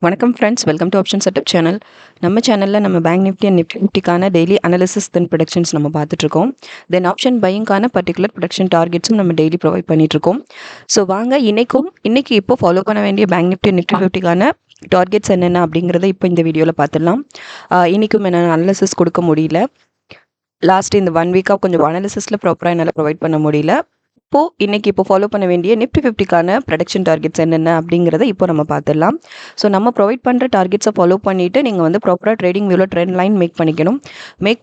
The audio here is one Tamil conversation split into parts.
வணக்கம் friends, welcome to option setup channel. நம்ம சேனலில் நம்ம பேங்க் நிஃப்டி அண்ட் நிஃப்டி நிஃப்டிக்கான டெய்லி அனாலிசிஸ் தென் ப்ரொடக்ஷன்ஸ் நம்ம பார்த்துட்ருக்கோம். தென் ஆப்ஷன் பையிங்கான பர்டிகுலர் ப்ரொடக்ஷன் டார்கெட்ஸும் நம்ம டெய்லி ப்ரொவைட் பண்ணிகிட்ருக்கோம். ஸோ வாங்க இன்னைக்கு இப்போ ஃபாலோ பண்ண வேண்டிய பேங்க் நிஃப்டி அண்ட் நிஃப்டி ஃபிஃப்டிக்கான டார்கெட்ஸ் என்னென்ன அப்படிங்கிறத இப்போ இந்த வீடியோவில் பார்த்துடலாம். இன்றைக்கும் என்ன அனாலிசிஸ் கொடுக்க முடியல. லாஸ்ட் இந்த 1 வீக்காக கொஞ்சம் அனாலிசிஸில் ப்ராப்பராக என்னால் ப்ரொவைட் பண்ண முடியல. இன்னைக்கு ஃபாலோ பண்ண வேண்டிய நிஃப்டி 50க்கான ப்ரொடக்ஷன் டார்கெட்ஸ் என்னென்ன அப்படிங்கிறத இப்போ நம்ம பார்த்துடலாம். ஸோ நம்ம ப்ரொவைட் பண்ணுற டார்கெட்ஸை ஃபாலோ பண்ணிவிட்டு நீங்கள் வந்து ப்ராப்பராக ட்ரேடிங் வியூவில் ட்ரெண்ட் லைன் மேக்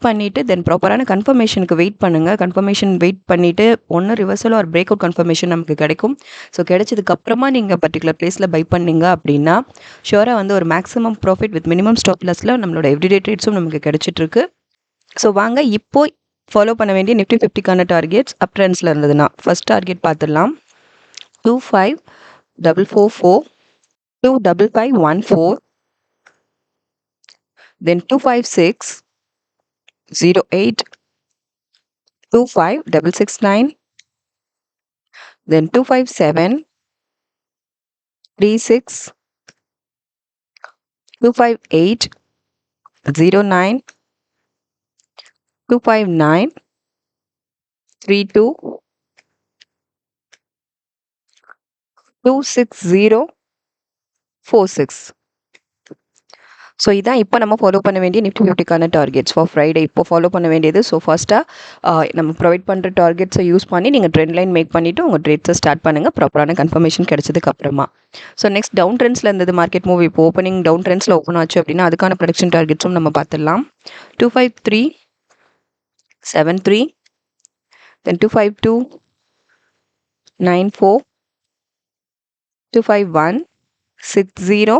பண்ணிவிட்டு தென் ப்ராப்பரான கன்ஃபர்மேஷனுக்கு வெயிட் பண்ணுங்கள். கன்ஃபர்மேஷன் வெயிட் பண்ணிவிட்டு ஒன்று ரிவர்சல் ஒரு பிரேக் அவுட் கன்ஃபர்மேஷன் நமக்கு கிடைக்கும். ஸோ கிடைச்சதுக்கப்புறமா நீங்கள் பர்டிகுலர் பிளேஸில் பை பண்ணீங்க அப்படின்னா ஷுவராக வந்து ஒரு maximum profit with minimum stop லாஸில் நம்மளோட எவ்ரிடே ட்ரேட்ஸும் நமக்கு கிடைச்சிட்ருக்கு. ஸோ வாங்க இப்போ ஃபாலோ பண்ண வேண்டிய நிஃப்டி 50க்கான டார்கெட்ஸ் அப் ட்ரெண்ட்ஸில் இருந்ததுன்னா ஃபர்ஸ்ட் டார்கெட் பார்த்துடலாம். 25444, 25514, தென் 25608, 25669, தென் 25736, 25809, 25932, 26046. ஸோ இதான் இப்போ நம்ம ஃபாலோ பண்ண வேண்டிய நிஃப்டி 50க்கான டார்கெட்ஸ் ஃபார் ஃப்ரைடே. இப்போ ஃபாலோ பண்ண வேண்டியது. ஸோ ஃபர்ஸ்ட்டாக நம்ம ப்ரொவைட் பண்ணுற டார்கெட்ஸை யூஸ் பண்ணி நீங்கள் ட்ரெண்ட் லைன் மேக் பண்ணிவிட்டு உங்கள் ட்ரேட்ஸை ஸ்டார்ட் பண்ணுங்கள் ப்ராப்பரான கன்ஃபர்மேஷன் கிடைச்சதுக்கு அப்புறமா. ஸோ நெக்ஸ்ட் டவுன் ட்ரெண்ட்ஸில் இருந்தது மார்க்கெட் மூவ். இப்போ ஓப்பனிங் டவுன் ட்ரெண்ட்ஸில் ஓப்பன் ஆச்சு அப்படின்னா அதுக்கான ப்ரொடக்ஷன் டார்கெட்ஸும் நம்ம பார்த்துடலாம். 25373, தென் 25294, 25160,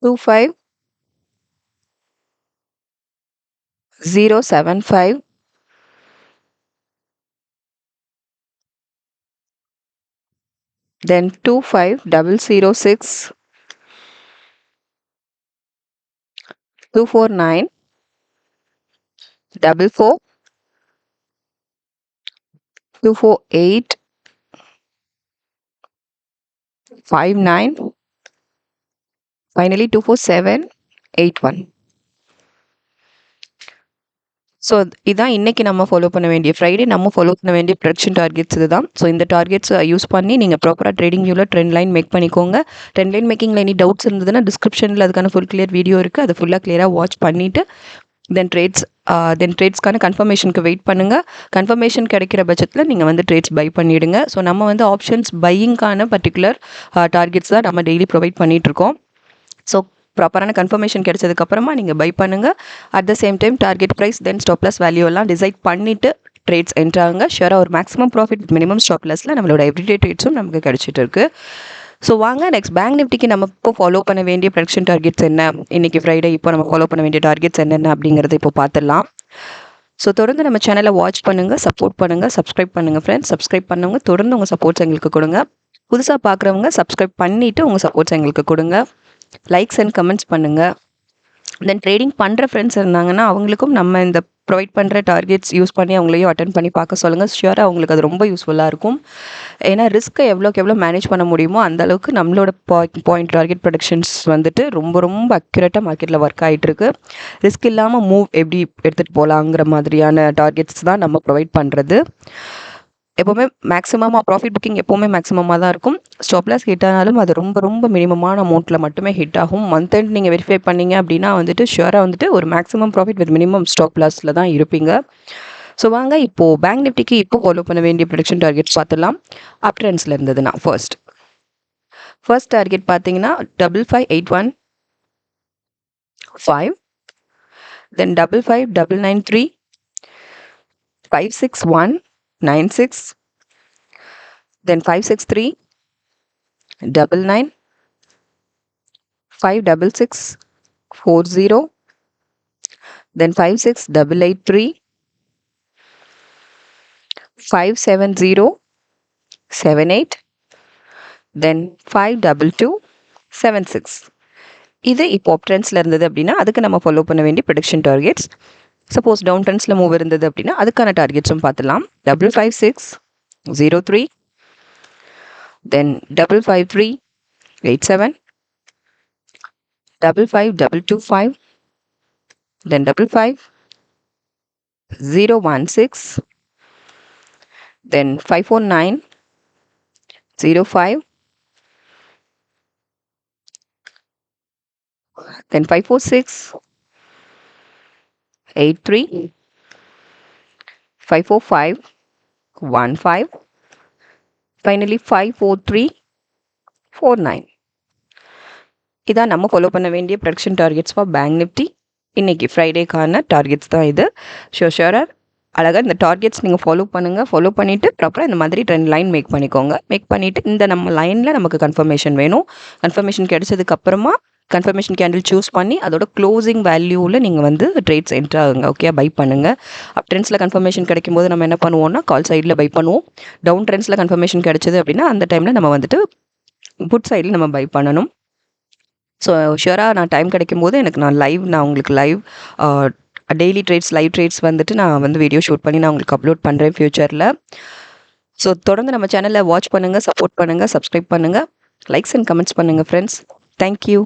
25075, then 25006, 249 44, 248 59, finally 24781. ஸோ இதான் இன்றைக்கி நம்ம ஃபாலோ பண்ண வேண்டிய ஃப்ரைடே நம்ம ஃபாலோ பண்ண வேண்டிய ப்ரொடக்ஷன் டார்கெட்ஸ் இதுதான். ஸோ இந்த டார்கெட்ஸ் யூஸ் பண்ணி நீங்கள் ப்ராப்பராக ட்ரேடிங் வியூவில் ட்ரெண்ட் லைன் மேக் பண்ணிக்கோங்க. ட்ரெண்ட் லைன் மேக்கிங்கில் எனி டவுட்ஸ் இருந்ததுன்னா டிஸ்கிரிப்ஷனில் அதுக்கான ஃபுல் கிளியர் வீடியோ இருக்குது. அது ஃபுல்லாக கிளியராக வாட்ச் பண்ணிவிட்டு தென் ட்ரேட்ஸ்க்கான கன்ஃபர்மேஷனுக்கு வெயிட் பண்ணுங்கள். கன்ஃபர்மேஷன் கிடைக்கிற பட்சத்தில் நீங்கள் வந்து ட்ரேட்ஸ் பை பண்ணிவிடுங்க. ஸோ நம்ம வந்து ஆப்ஷன்ஸ் பையிங்கான பர்டிகுலர் டார்கெட்ஸ் தான் நம்ம டெய்லி ப்ரொவைட் பண்ணிகிட்ருக்கோம். ஸோ ப்ராப்பரான கன்ஃபர்மேஷன் கிடைச்சதுக்கப்புறமா நீங்கள் பை பண்ணுங்கள். At the same time target price then stop loss value எல்லாம் டிசைட் பண்ணிவிட்டு ட்ரேட்ஸ் என்ட்ராங்க. ஷுவராக ஒரு மேக்ஸிமம் ப்ராஃபிட் மினிமம் ஸ்டாப் லாஸில் நம்மளோட எவ்ரிடே ட்ரேட்ஸும் நமக்கு கிடைச்சிட்டு இருக்கு. ஸோ வாங்க நெக்ஸ்ட் பேங்க் நிஃப்டிக்கு நம்ம இப்போ ஃபாலோ பண்ண வேண்டிய ப்ரொடக்ஷன் டார்கெட்ஸ் என்ன, இன்றைக்கி ஃப்ரைடே இப்போ நம்ம ஃபாலோ பண்ண வேண்டிய டார்கெட்ஸ் என்னென்ன அப்படிங்கிறத இப்போ பார்த்துடலாம். ஸோ தொடர்ந்து நம்ம சேனலை வாட்ச் பண்ணுங்கள், சப்போர்ட் பண்ணுங்கள், சப்ஸ்கிரைப் பண்ணுங்கள் ஃப்ரெண்ட்ஸ். சப்ஸ்கிரைப் பண்ணவங்க தொடர்ந்து உங்கள் சப்போர்ட்ஸ் எங்களுக்கு கொடுங்க. புதுசாக பார்க்குறவங்க சப்ஸ்கிரைப் பண்ணிவிட்டு உங்கள் சப்போர்ட்ஸ் எங்களுக்கு கொடுங்க. லைக்ஸ் அண்ட் கமெண்ட்ஸ் பண்ணுங்கள். தென் ட்ரேடிங் பண்ணுற ஃப்ரெண்ட்ஸ் இருந்தாங்கன்னா அவங்களுக்கும் நம்ம இந்த ப்ரொவைட் பண்ணுற டார்கெட்ஸ் யூஸ் பண்ணி அவங்களையும் அட்டன் பண்ணி பார்க்க சொல்லுங்கள். ஷியோராக அவங்களுக்கு அது ரொம்ப யூஸ்ஃபுல்லாக இருக்கும். ஏன்னா ரிஸ்க்கை எவ்வளோக்கு எவ்வளோ மேனேஜ் பண்ண முடியுமோ அந்தளவுக்கு நம்மளோட பாயிண்ட் டார்கெட் ப்ரொடக்ஷன்ஸ் வந்துட்டு ரொம்ப ரொம்ப அக்யூரேட்டாக மார்க்கெட்டில் ஒர்க் ஆகிட்டுருக்கு. ரிஸ்க் இல்லாமல் மூவ் எப்படி எடுத்துகிட்டு போகலாங்கிற மாதிரியான டார்கெட்ஸ் தான் நம்ம ப்ரொவைட் பண்ணுறது. எப்போவுமே மேக்ஸிமமாக ப்ராஃபிட் புக்கிங் எப்போவுமே மேக்ஸிமமாக தான் இருக்கும். ஸ்டாப் லாஸ் ஹிட் ஆனாலும் அது ரொம்ப ரொம்ப மினிமமான அமௌண்ட்டில் மட்டுமே ஹிட் ஆகும். மந்த் எண்ட் நீங்கள் வெரிஃபை பண்ணீங்க அப்படின்னா வந்துட்டு ஷுவராக வந்துட்டு ஒரு maximum profit with minimum stop லாஸில் தான் இருப்பீங்க. ஸோ வாங்க இப்போது பேங்க் நிஃப்டிக்கு இப்போ ஃபாலோ பண்ண வேண்டிய ப்ரொடக்ஷன் டார்கெட்ஸ் பார்த்துடலாம். அப் ட்ரெண்ட்ஸில் இருந்ததுன்னா ஃபர்ஸ்ட் டார்கெட் பார்த்தீங்கன்னா 55815, தென் 55993, 56196, then 56399, 56640, then 56883, 57078, தென் 52276. இது இப்போ அப் ட்ரெண்ட்ஸில் இருந்தது அப்படின்னா அதுக்கு நம்ம ஃபாலோ பண்ண வேண்டிய ப்ரெடிக்ஷன் டார்கெட்ஸ். சப்போஸ் டவுன் ட்ரெண்ட்ஸில் மூவ் இருந்தது அப்படின்னா அதுக்கான டார்கெட்ஸும் பார்த்துலாம். 55603, தென் 55387, 55225, then 55016, then 54905, then 54683, 54515, finally 54349. இதான் நம்ம ஃபாலோ பண்ண வேண்டிய production targets for bank Nifty. இன்றைக்கி ஃப்ரைடேக்கான டார்கெட்ஸ் தான் இது. ஷுவராக அழகாக இந்த டார்கெட்ஸ் நீங்கள் ஃபாலோ பண்ணுங்கள். ஃபாலோ பண்ணிவிட்டு ப்ராப்பராக இந்த மாதிரி ட்ரெண்ட் லைன் மேக் பண்ணிக்கோங்க. மேக் பண்ணிவிட்டு இந்த நம்ம லைனில் நமக்கு கன்ஃபர்மேஷன் வேணும். கன்ஃபர்மேஷன் கிடைச்சதுக்கப்புறமா கன்ஃபர்மேஷன் கேண்டில் சூஸ் பண்ணி அதோட க்ளோசிங் வேல்யூவில் நீங்கள் வந்து ட்ரேட்ஸ் என்ட்ரு ஆகுங்க. ஓகே, பை பண்ணுங்கள். அப் ட்ரெண்ட்ஸில் கன்ஃபர்மேஷன் கிடைக்கும் போது நம்ம என்ன பண்ணுவோம்னா கால் சைடில் பை பண்ணுவோம். டவுன் ட்ரெண்ட்ஸில் கன்ஃபர்மேஷன் கிடைச்சது அப்படின்னா அந்த டைமில் நம்ம வந்துட்டு புட் சைடில் நம்ம பை பண்ணணும். ஸோ ஷுவராக நான் டைம் கிடைக்கும் போது நான் உங்களுக்கு live daily trades, live trades வந்துட்டு நான் வந்து வீடியோ ஷூட் பண்ணி நான் உங்களுக்கு அப்லோட் பண்ணுறேன் ஃப்யூச்சரில். ஸோ தொடர்ந்து நம்ம சேனலை வாட்ச் பண்ணுங்கள், சப்போர்ட் பண்ணுங்கள், சப்ஸ்கிரைப் பண்ணுங்கள், லைக்ஸ் அண்ட் கமெண்ட்ஸ் பண்ணுங்கள் ஃப்ரெண்ட்ஸ். தேங்க்யூ.